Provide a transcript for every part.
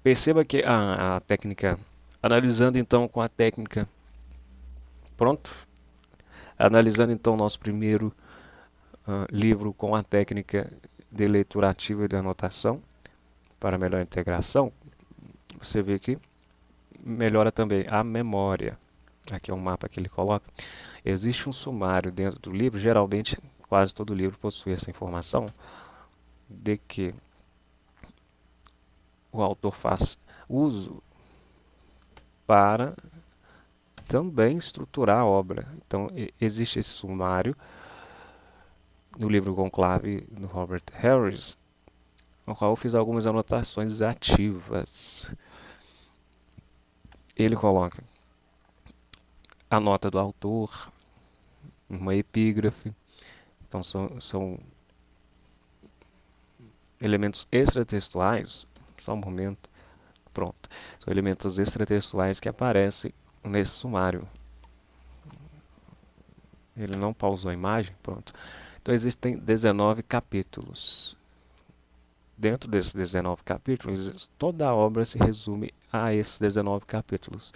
Perceba que a técnica, analisando então com a técnica, pronto, analisando então o nosso primeiro livro com a técnica de leitura ativa e de anotação para melhor integração, você vê que melhora também a memória. Aqui é um mapa que ele coloca. Existe um sumário dentro do livro, geralmente quase todo livro possui essa informação, de que o autor faz uso para também estruturar a obra. Então, existe esse sumário no livro Conclave do Robert Harris, no qual eu fiz algumas anotações ativas. Ele coloca a nota do autor, uma epígrafe. Então, são elementos extratextuais. Só um momento. Pronto. São elementos extratextuais que aparecem nesse sumário. Ele não pausou a imagem. Pronto. Então, existem 19 capítulos. Dentro desses 19 capítulos, toda a obra se resume a esses 19 capítulos.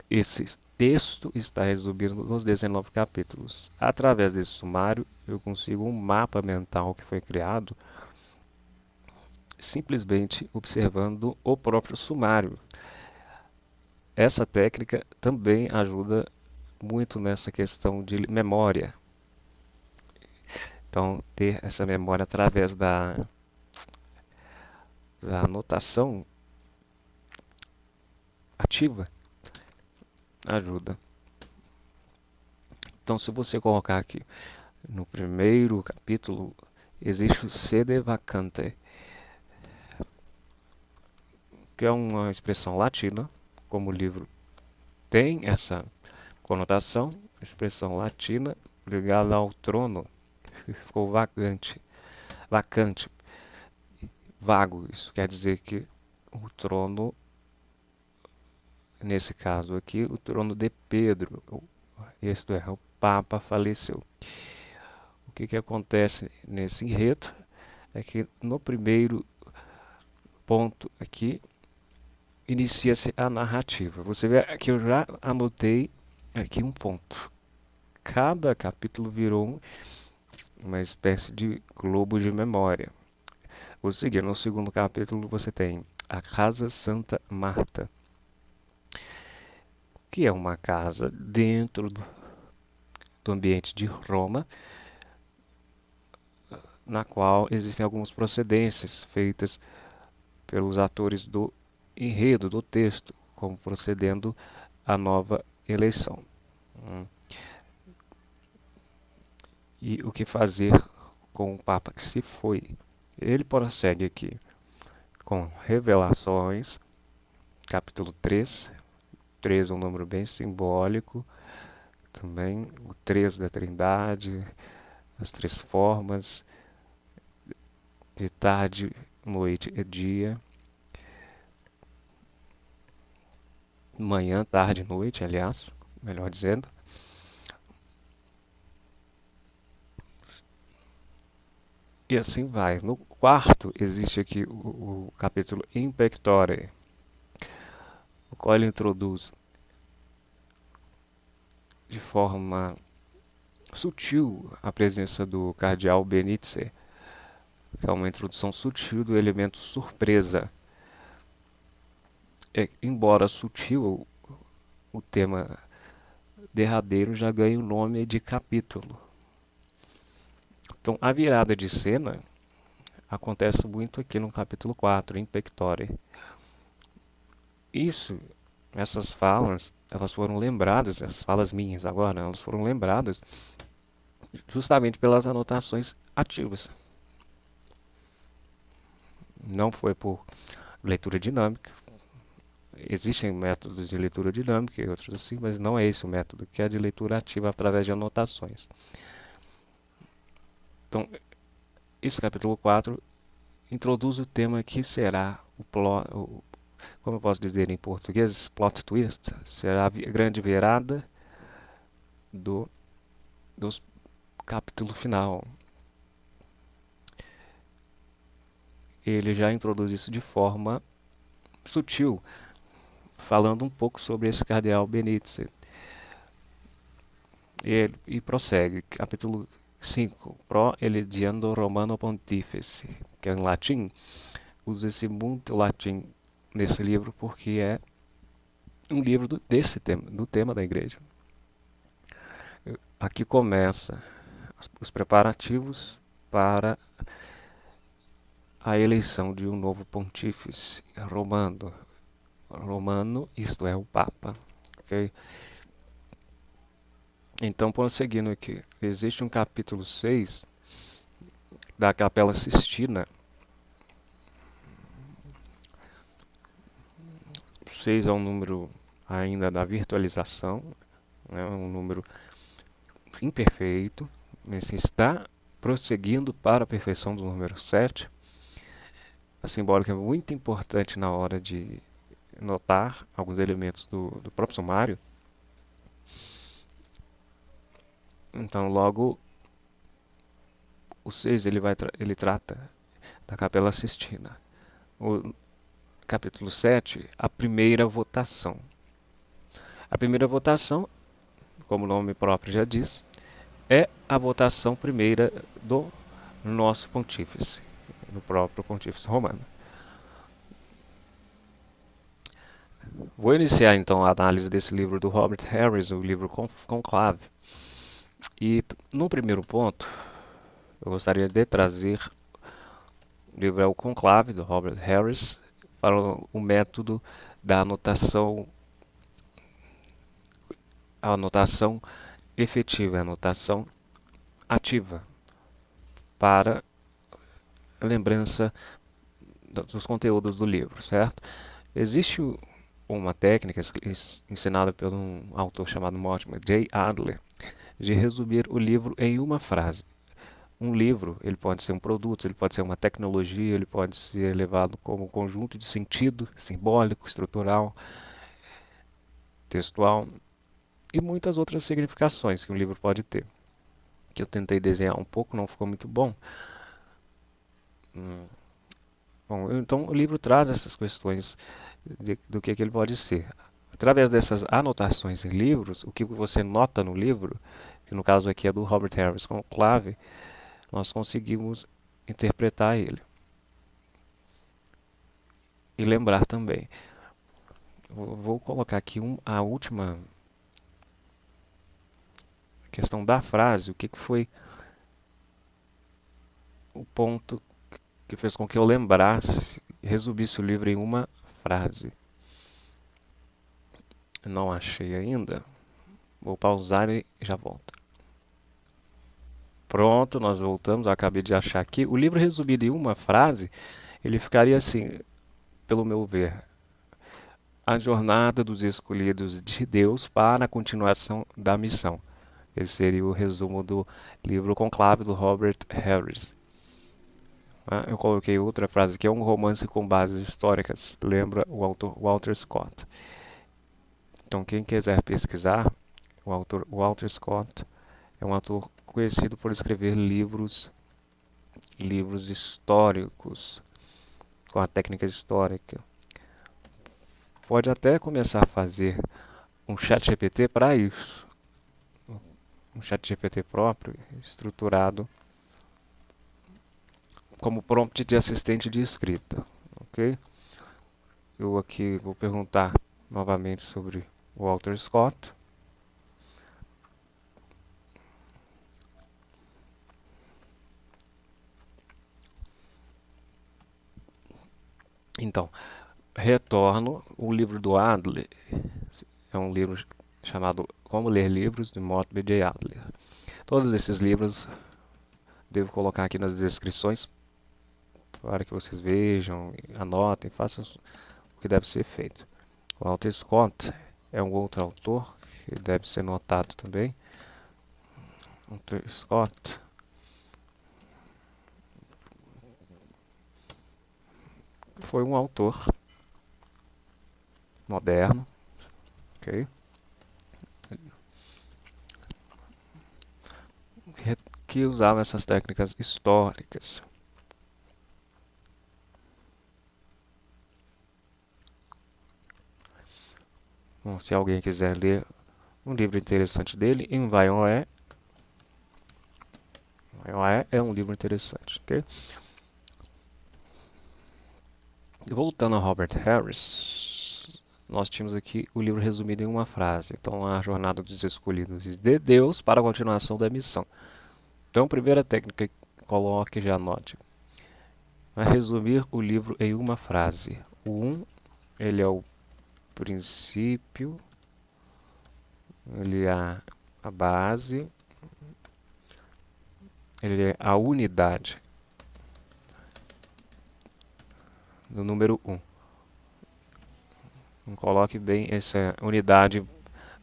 Esse texto está resumido nos 19 capítulos. Através desse sumário, eu consigo um mapa mental que foi criado simplesmente observando o próprio sumário. Essa técnica também ajuda muito nessa questão de memória. Então, ter essa memória através da anotação ativa ajuda. Então, se você colocar aqui no primeiro capítulo, existe o sede vacante, que é uma expressão latina, como o livro tem essa conotação, expressão latina ligada ao trono, que ficou vacante, vago. Isso quer dizer que o trono, nesse caso aqui, o trono de Pedro, isto é, o Papa faleceu. O que acontece nesse enredo é que no primeiro ponto aqui inicia-se a narrativa. Você vê que eu já anotei aqui um ponto. Cada capítulo virou uma espécie de globo de memória. Vou seguir. No segundo capítulo você tem a Casa Santa Marta, que é uma casa dentro do ambiente de Roma, na qual existem algumas procedências feitas pelos atores do enredo, do texto, como procedendo a nova eleição. E o que fazer com o Papa que se foi? Ele prossegue aqui com revelações, capítulo 3. 3 é um número bem simbólico, também o 3 da Trindade, as três formas, de tarde, noite e dia, manhã, tarde e noite, aliás, melhor dizendo. E assim vai. No quarto existe aqui o capítulo In Pectore, o qual ele introduz de forma sutil a presença do cardeal Benitze, que é uma introdução sutil do elemento surpresa. Embora sutil, o tema derradeiro já ganha o nome de capítulo. Então, a virada de cena acontece muito aqui no capítulo 4, em Pectore. Essas falas, elas foram lembradas, as falas minhas agora, elas foram lembradas justamente pelas anotações ativas. Não foi por leitura dinâmica. Existem métodos de leitura dinâmica e outros assim, mas não é esse o método, que é de leitura ativa através de anotações. Então, esse capítulo 4 introduz o tema que será como eu posso dizer em português, plot twist, será a grande virada do, do capítulo final. Ele já introduz isso de forma sutil, falando um pouco sobre esse cardeal Benítez. E prossegue, capítulo 5, Pro Elidiando Romano Pontífice, que é em latim. Usa-se muito latim nesse livro porque é um livro desse tema, do tema da igreja. Aqui começa os preparativos para a eleição de um novo pontífice romano. Romano, isto é, o Papa. Okay? Então, prosseguindo aqui, existe um capítulo 6 da Capela Sistina. 6 é um número ainda da virtualização, né? Um número imperfeito, mas está prosseguindo para a perfeição do número 7. A simbólica é muito importante na hora de notar alguns elementos do próprio sumário. Então, logo, o 6 ele trata da Capela Sistina. O capítulo 7, a primeira votação. A primeira votação, como o nome próprio já diz, é a votação primeira do nosso pontífice, do próprio pontífice romano. Vou iniciar então a análise desse livro do Robert Harris, o livro Conclave. E no primeiro ponto, eu gostaria de trazer o livro é o Conclave, do Robert Harris, para o método da anotação, a anotação efetiva, a anotação ativa, para a lembrança dos conteúdos do livro, certo? Existe uma técnica ensinada por um autor chamado Mortimer J. Adler, de resumir o livro em uma frase. Um livro, ele pode ser um produto, ele pode ser uma tecnologia, ele pode ser levado como um conjunto de sentido simbólico, estrutural, textual e muitas outras significações que um livro pode ter. Que eu tentei desenhar um pouco, não ficou muito bom. Bom, então o livro traz essas questões do que ele pode ser. Através dessas anotações em livros, o que você nota no livro, que no caso aqui é do Robert Harris Conclave, nós conseguimos interpretar ele. E lembrar também. Vou colocar aqui a última questão da frase, o que foi o ponto que fez com que eu lembrasse e resumisse o livro em uma frase. Não achei ainda. Vou pausar e já volto. Pronto, nós voltamos. Eu acabei de achar aqui. O livro resumido em uma frase, ele ficaria assim, pelo meu ver. A jornada dos escolhidos de Deus para a continuação da missão. Esse seria o resumo do livro Conclave do Robert Harris. Eu coloquei outra frase que é um romance com bases históricas. Lembra o autor Walter Scott. Então, quem quiser pesquisar, o autor Walter Scott é um autor conhecido por escrever livros históricos, com a técnica histórica. Pode até começar a fazer um chat GPT para isso. Um chat GPT próprio, estruturado como prompt de assistente de escrita. Ok? Eu aqui vou perguntar novamente sobre o Walter Scott. Então, retorno o livro do Adler. É um livro chamado Como Ler Livros, de Mortimer J. Adler. Todos esses livros devo colocar aqui nas descrições para que vocês vejam, anotem, façam o que deve ser feito. O Walter Scott é um outro autor que deve ser notado também. Walter Scott foi um autor moderno, ok? Que usava essas técnicas históricas. Bom, se alguém quiser ler um livro interessante dele, Envaioé. Envaioé é um livro interessante, ok? Voltando a Robert Harris, nós tínhamos aqui o livro resumido em uma frase. Então, a jornada dos escolhidos de Deus para a continuação da missão. Então, primeira técnica, coloque e já anote. Vai resumir o livro em uma frase. Ele é o princípio, ele é a base, ele é a unidade do número 1. Coloque bem essa unidade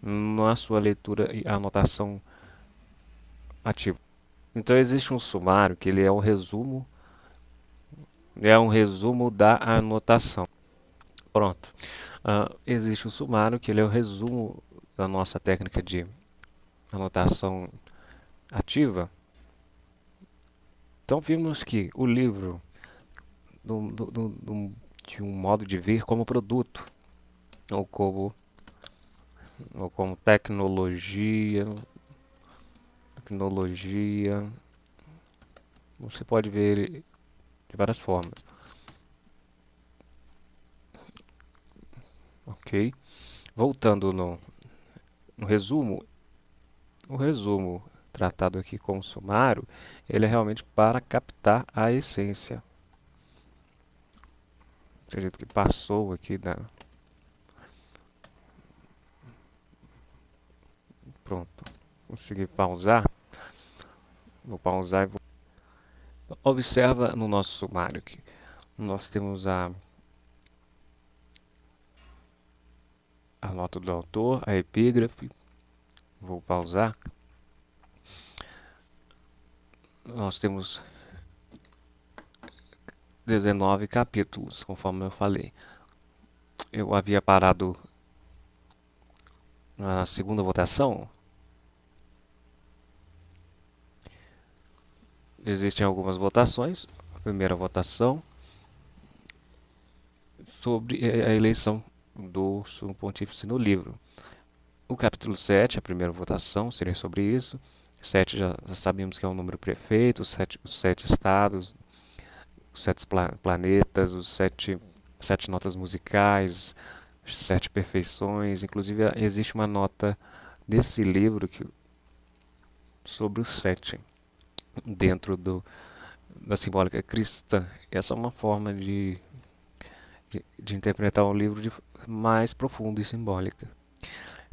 na sua leitura e anotação ativa. Então existe um sumário que ele é um resumo da anotação. Pronto. Existe um sumário que ele é o resumo da nossa técnica de anotação ativa. Então vimos que o livro de um modo de ver como produto ou como tecnologia, você pode ver ele de várias formas, ok? Voltando no resumo, o resumo tratado aqui como sumário, ele é realmente para captar a essência. Acredito que passou aqui da... Pronto. Consegui pausar. Vou pausar e vou... Observa no nosso sumário aqui. Nós temos a nota do autor, a epígrafe. Vou pausar. Nós temos 19 capítulos, conforme eu falei. Eu havia parado na segunda votação. Existem algumas votações. A primeira votação sobre a eleição do sumo pontífice no livro. O capítulo 7, a primeira votação, seria sobre isso. 7 já sabemos que é o número prefeito, os sete estados, os 7 planetas, os sete notas musicais, as 7 perfeições. Inclusive, existe uma nota desse livro sobre os 7 dentro da simbólica cristã. Essa é uma forma de interpretar um livro mais profundo e simbólica.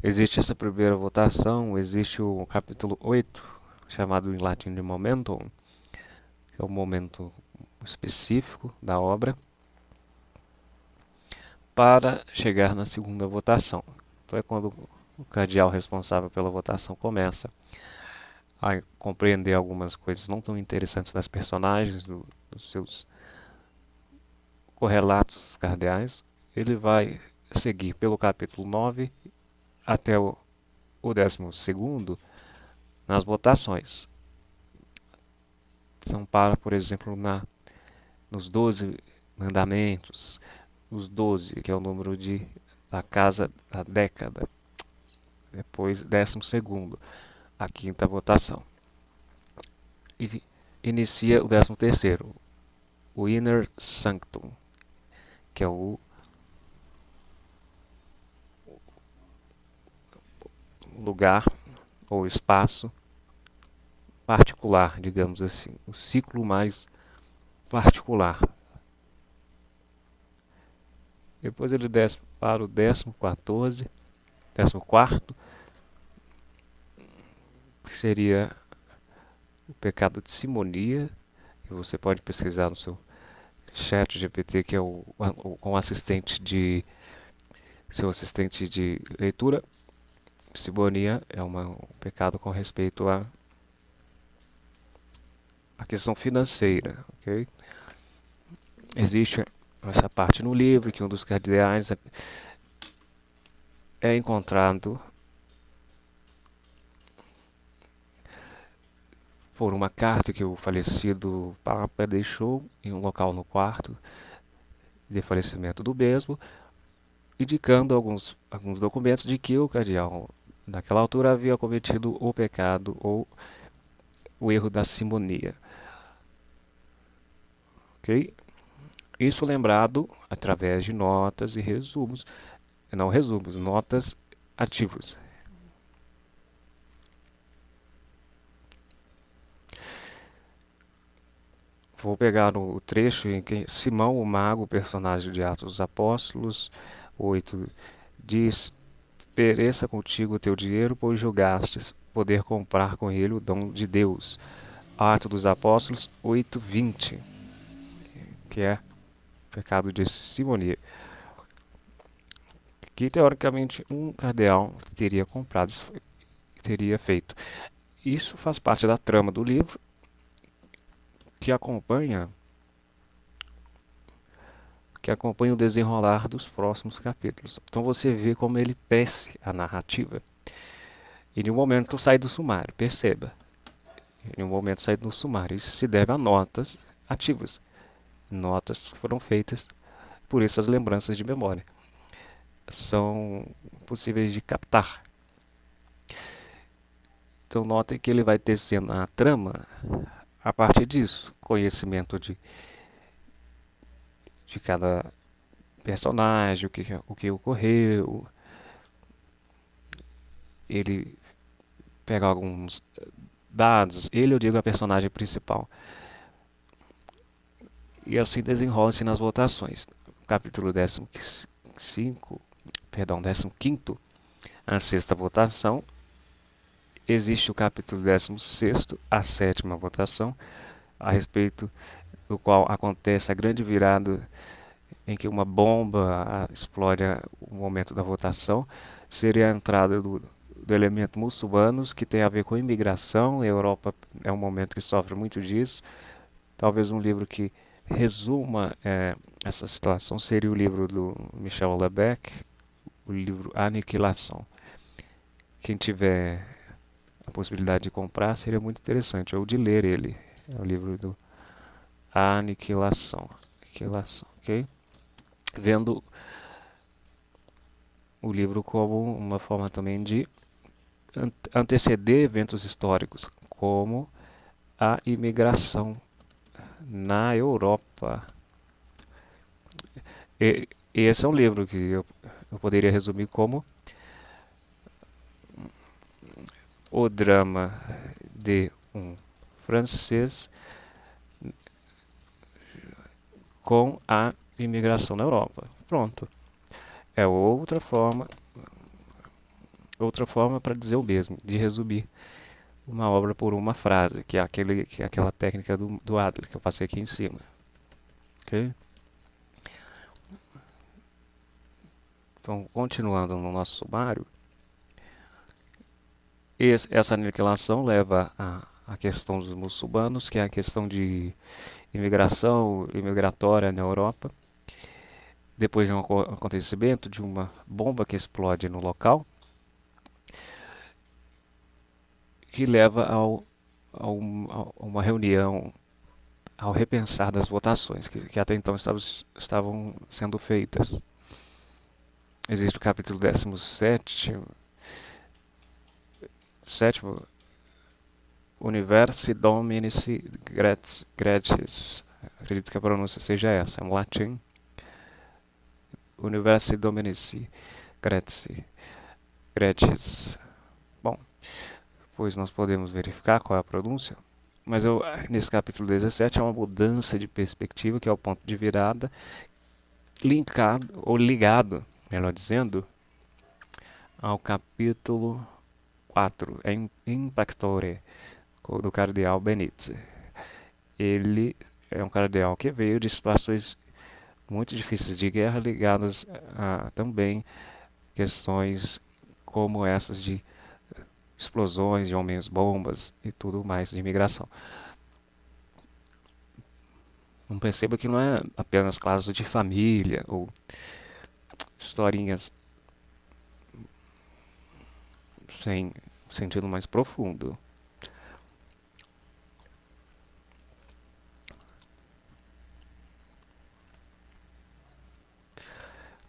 Existe essa primeira votação, existe o capítulo 8, chamado em latim de Momentum, que é o momento específico da obra, para chegar na segunda votação. Então é quando o cardeal responsável pela votação começa a compreender algumas coisas não tão interessantes das personagens, dos seus correlatos cardeais. Ele vai seguir pelo capítulo 9 até o 12º nas votações. Então, por exemplo, nos 12 mandamentos, os 12, que é o número da casa da década. Depois, 12º, a quinta votação. E inicia o 13º, o Inner Sanctum, que é o lugar ou espaço particular, digamos assim, o ciclo mais particular. Depois ele desce para o 14º, seria o pecado de simonia, que você pode pesquisar no seu chat GPT, que é com seu assistente de leitura. Simonia é um pecado com respeito à questão financeira, ok? Existe essa parte no livro que um dos cardeais é encontrado por uma carta que o falecido Papa deixou em um local no quarto de falecimento do mesmo, indicando alguns documentos de que o cardeal, naquela altura, havia cometido o pecado ou o erro da simonia. Ok? Isso lembrado através de notas e resumos, não resumos, notas ativas. Vou pegar o trecho em que Simão, o mago, personagem de Atos dos Apóstolos 8, diz: pereça contigo o teu dinheiro, pois julgastes poder comprar com ele o dom de Deus. Atos dos Apóstolos 8:20, que é pecado de simonia, que teoricamente um cardeal teria comprado, teria feito. Isso faz parte da trama do livro que acompanha o desenrolar dos próximos capítulos. Então você vê como ele tece a narrativa. E em um momento sai do sumário, perceba. Em um momento sai do sumário. Isso se deve a notas ativas. Notas que foram feitas por essas lembranças de memória. São possíveis de captar. Então notem que ele vai tecendo a trama a partir disso. Conhecimento de cada personagem, o que ocorreu. Ele pega alguns dados, ele eu digo a personagem principal. E assim desenrola-se nas votações. Capítulo 15, perdão, 15º, a sexta votação. Existe o capítulo 16º, a sétima votação, a respeito do qual acontece a grande virada em que uma bomba explode o momento da votação. Seria a entrada do elemento muçulmanos, que tem a ver com imigração. A Europa é um momento que sofre muito disso. Talvez um livro que resuma essa situação seria o livro do Michel Houellebecq, o livro Aniquilação. Quem tiver a possibilidade de comprar seria muito interessante, ou de ler ele. É o livro do Aniquilação. Aniquilação, ok? Vendo o livro como uma forma também de anteceder eventos históricos, como a imigração na Europa. E esse é um livro que eu poderia resumir como o drama de um francês com a imigração na Europa. Pronto. É outra forma para dizer o mesmo, de resumir uma obra por uma frase, que é aquela técnica do Adler que eu passei aqui em cima. Ok? Então, continuando no nosso sumário, essa aniquilação leva à questão dos muçulmanos, que é a questão de imigração imigratória na Europa. Depois de um acontecimento, de uma bomba que explode no local, que leva a uma reunião, ao repensar das votações que até então estavam sendo feitas. Existe o capítulo 17, sétimo, Universi Dominici Gratiis. Acredito que a pronúncia seja essa, é um latim. Universi Dominici Gratiis. Bom, pois nós podemos verificar qual é a pronúncia. Mas nesse capítulo 17 é uma mudança de perspectiva, que é o ponto de virada, linkado, ou ligado, melhor dizendo, ao capítulo 4, Impactore, do cardeal Benítez. Ele é um cardeal que veio de situações muito difíceis de guerra, ligadas a também questões como essas de explosões de homens-bombas e tudo mais de imigração. Não perceba que não é apenas casos de família ou historinhas sem sentido mais profundo.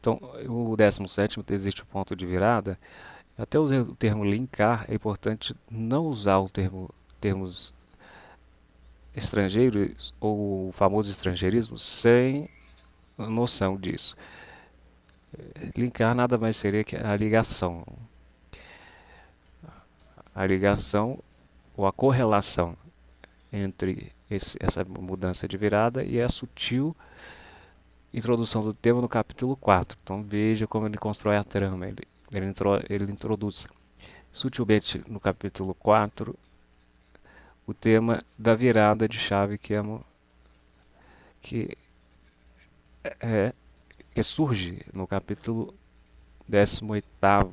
Então, o 17º existe o ponto de virada. Até usei o termo linkar, é importante não usar o termos estrangeiros ou o famoso estrangeirismo sem noção disso. Linkar nada mais seria que a ligação ou a correlação entre essa mudança de virada e a sutil introdução do tema no capítulo 4. Então veja como ele constrói a trama. Ele introduz sutilmente no capítulo 4 o tema da virada de chave que, é, que surge no capítulo 18º,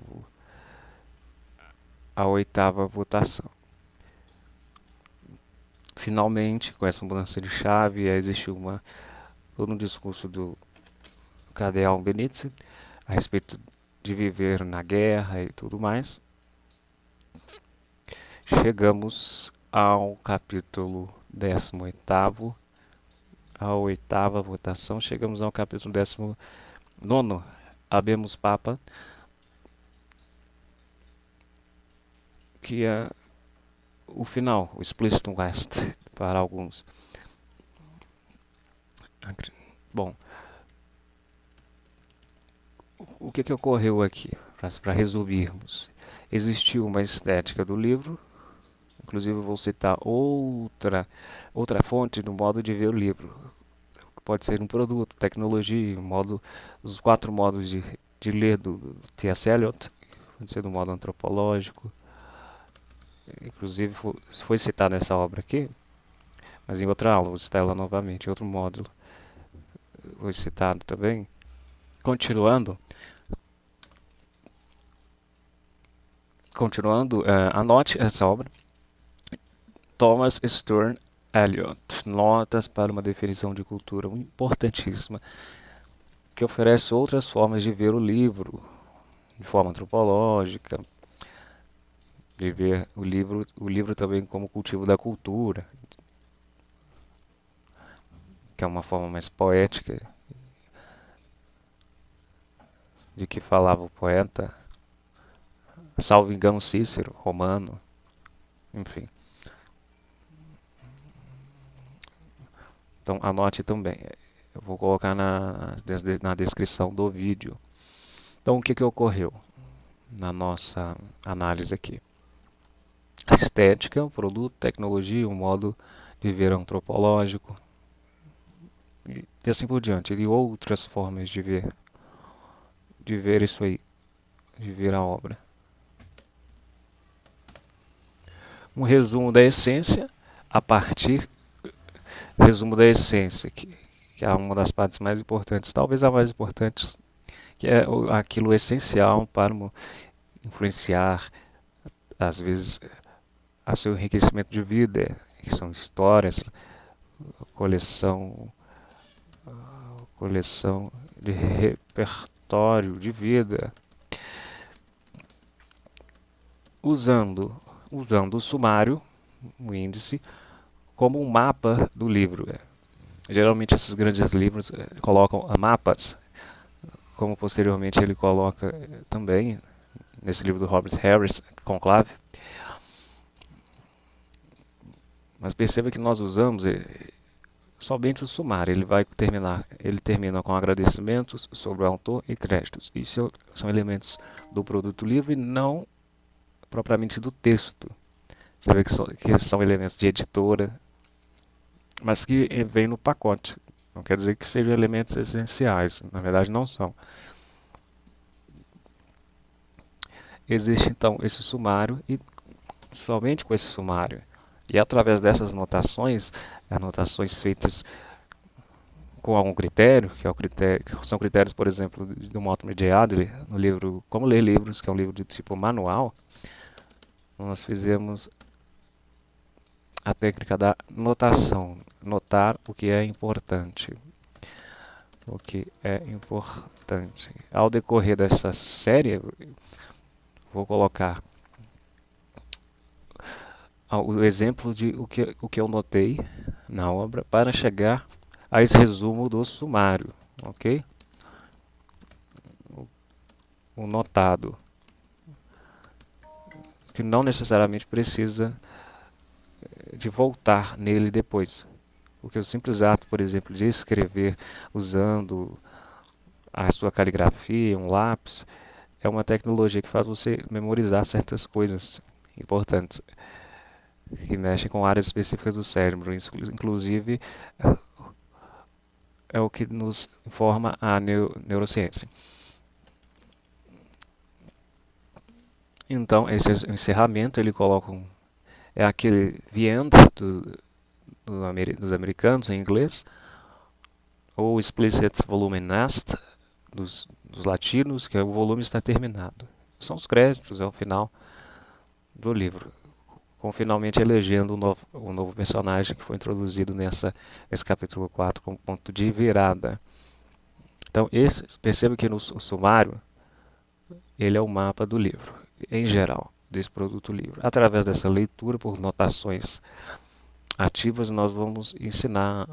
a oitava votação. Finalmente, com essa mudança de chave, existe todo um discurso do cardeal Benítez a respeito de viver na guerra e tudo mais. Chegamos ao capítulo 18º, a oitava votação. Chegamos ao capítulo 19º, Habemus Papa, que é o final, o explicitum est para alguns. Bom, o que ocorreu aqui? Para resumirmos, existiu uma estética do livro, inclusive eu vou citar outra fonte do modo de ver o livro. Pode ser um produto, tecnologia, os 4 modos de ler do T.S. Eliot, pode ser do modo antropológico. Inclusive foi citada nessa obra aqui, mas em outra aula, vou citar ela novamente, em outro módulo. Foi citado também. Continuando, anote essa obra. Thomas Stern Eliot, Notas para uma definição de cultura, importantíssima, que oferece outras formas de ver o livro, de forma antropológica, de ver o livro também como cultivo da cultura, que é uma forma mais poética de que falava o poeta, salvo engano Cícero, romano, enfim. Então anote também, eu vou colocar na descrição do vídeo. Então o que ocorreu na nossa análise aqui? A estética, o produto, tecnologia, o modo de ver antropológico e assim por diante, e outras formas de ver isso aí, de ver a obra. Um resumo da essência resumo da essência, que é uma das partes mais importantes, talvez a mais importante, que é aquilo essencial para influenciar, às vezes, a seu enriquecimento de vida, que são histórias, coleção de repertório de vida, usando o sumário, o índice, como um mapa do livro. Geralmente esses grandes livros colocam mapas, como posteriormente ele coloca também nesse livro do Robert Harris, Conclave. Mas perceba que nós usamos somente o sumário. Ele termina com agradecimentos sobre o autor e créditos. Isso são elementos do produto livre e não propriamente do texto. Você vê que são elementos de editora, mas que vêm no pacote. Não quer dizer que sejam elementos essenciais. Na verdade, não são. Existe então esse sumário e somente com esse sumário e através dessas anotações feitas com algum critério, são critérios, por exemplo, do Mortimer J. Adler, no livro Como Ler Livros, que é um livro de tipo manual, nós fizemos a técnica da notação, notar o que é importante. O que é importante. Ao decorrer dessa série, vou colocar o exemplo de o que eu notei na obra para chegar a esse resumo do sumário, ok? o notado, que não necessariamente precisa de voltar nele depois. Porque o simples ato, por exemplo, de escrever usando a sua caligrafia, um lápis, é uma tecnologia que faz você memorizar certas coisas importantes que mexem com áreas específicas do cérebro. Isso, inclusive, é o que nos informa a neurociência. Então, esse encerramento ele coloca é aquele the end dos americanos em inglês, ou explicit volume nest dos latinos, que é o volume está terminado. São os créditos, é o final do livro, com finalmente elegendo um novo personagem que foi introduzido nesse capítulo 4 como ponto de virada. Então, perceba que no sumário, ele é o mapa do livro, em geral, desse produto livro. Através dessa leitura por notações ativas, nós vamos ensinar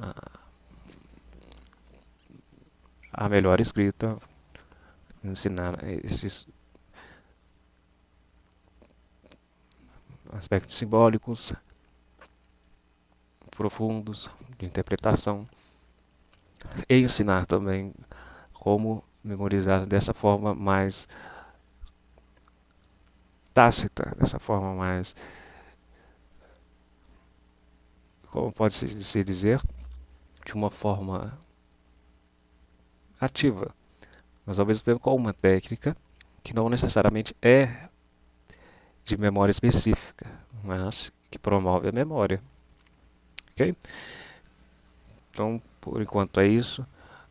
a melhor escrita, ensinar esses aspectos simbólicos profundos de interpretação e ensinar também como memorizar dessa forma mais tácita, dessa forma mais, como pode-se dizer, de uma forma ativa, mas ao mesmo tempo com uma técnica que não necessariamente é de memória específica, mas que promove a memória. Ok? Então, por enquanto é isso.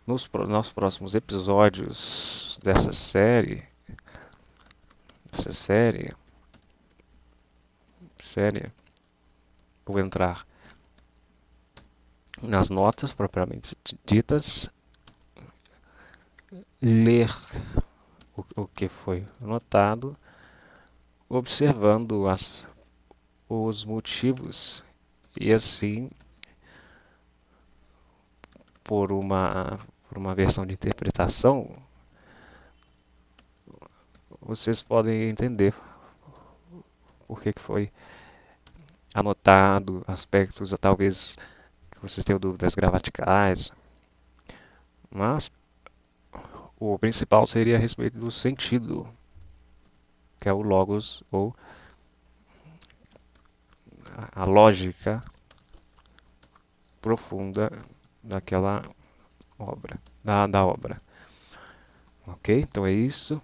Nos próximos episódios dessa série, vou entrar nas notas propriamente ditas, ler o que foi anotado, observando os motivos e assim, por uma versão de interpretação, vocês podem entender por que foi anotado, aspectos talvez que vocês tenham dúvidas gramaticais, mas o principal seria a respeito do sentido, que é o logos ou a lógica profunda daquela obra, da obra. Ok? Então é isso.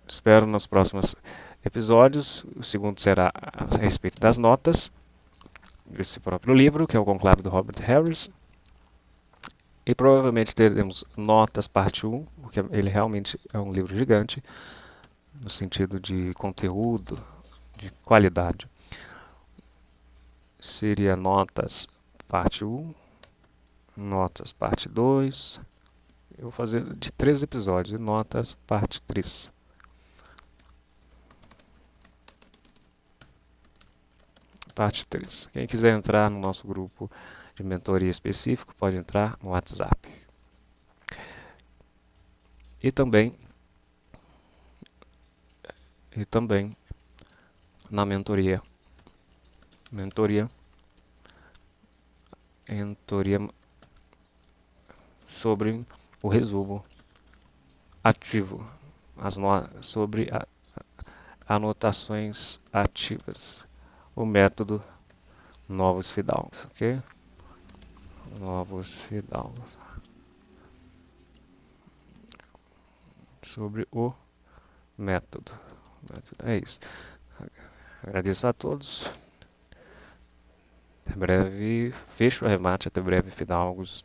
Espero nos próximos episódios. O segundo será a respeito das notas desse próprio livro, que é o Conclave do Robert Harris. E provavelmente teremos notas parte 1, porque ele realmente é um livro gigante, no sentido de conteúdo, de qualidade. Seria notas parte 1, notas parte 2. Eu vou fazer de 3 episódios, e notas parte 3. Parte 3. Quem quiser entrar no nosso grupo de mentoria específico, pode entrar no WhatsApp. E também na mentoria sobre o resumo ativo, sobre anotações ativas, o método Novos Fidalgos, ok? Novos Fidalgos. Sobre o método. É isso. Agradeço a todos. Até breve. Fecho o remate. Até breve, Fidalgos.